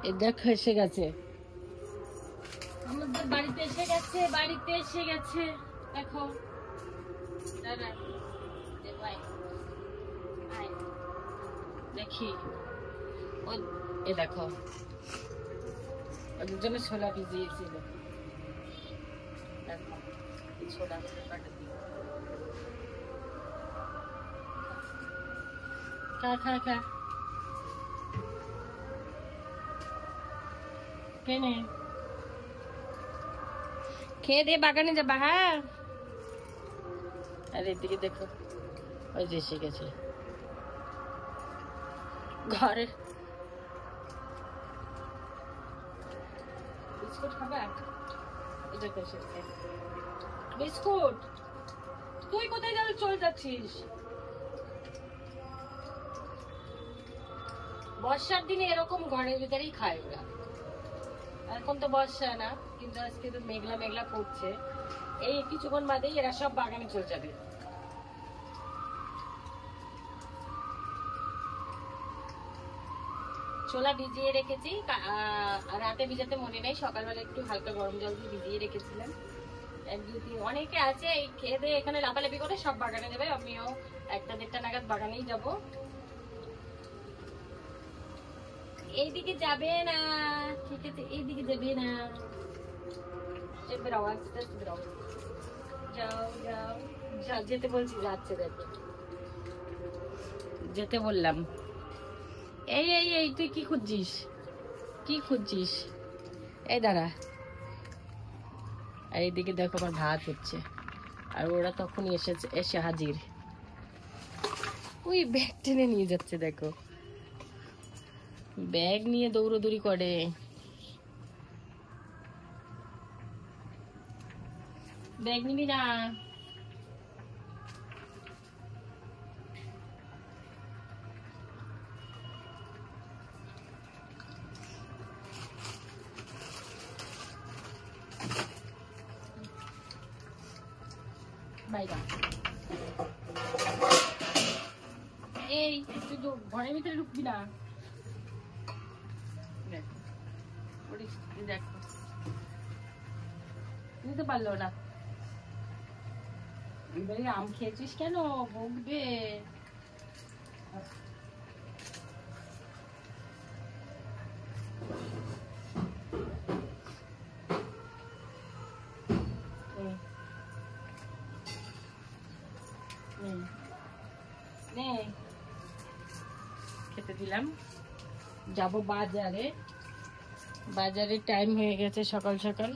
এই দেখো এসে গেছে, আমাদের বাড়িতে এসে গেছে, বাড়িতে এসে গেছে। দেখো দাদা দেখি ও, এ দেখো ওদের জন্য ছোলা ভিজিয়েছিল। দেখো ছোলা খা খা খা কেনে খেয়ে দিয়ে বাগানে যাবা। হ্যাঁ, আর এদিকে দেখো ওই যে এসে গেছে ঘরে। বিস্কুট খাবা? বিস্কুট? তুই কোথায় যাবে, চলে যাচ্ছিস? বর্ষার দিনে এরকম ঘরের ভিতরেই খায় ওরা। এখন তো বর্ষা না, কিন্তু আজকে তো মেঘলা মেঘলা করছে। এই কিছুক্ষণ বাদেই এরা সব বাগানে চলে যাবে। ছোলা ভিজিয়ে রেখেছি, রাতে ভিজাতে মনে নেই, সকালবেলা একটু হালকা গরম জল দিয়ে ভিজিয়ে রেখেছিলাম। এক দুই তিন অনেকে আছে এই খেয়ে দিয়ে এখানে লাফালাফি করে সব বাগানে যাবে। আমিও 1টা 1:30 নাগাদ বাগানেই যাব। এইদিকে যাবে না, ঠিক আছে, এইদিকে যাবে না, বেরাও আস্তে আস্তে বেরাও, যাও যাও যাও, যেতে বলছি যাচ্ছে, দেখো যেতে বললাম। এই এই এই তুই কি খুঁজছিস, কি খুঁজছিস? এই দাঁড়া। আর এইদিকে দেখো আমার ভাত হচ্ছে, আর ওরা তখনই এসে হাজির। ওই ব্যাগ টেনে নিয়ে যাচ্ছে, দেখো ব্যাগ নিয়ে দৌড়দৌড়ি করে। ব্যাগ নিবি না? এই তুই তো ঘরের ভিতরে ঢুকবি না। দেখো নিতে পারলো না। আম খেয়েছিস কেন, ভুগবে। খেতে দিলাম। যাবো বাজারে, বাজারে টাইম হয়ে গেছে সকাল সকাল।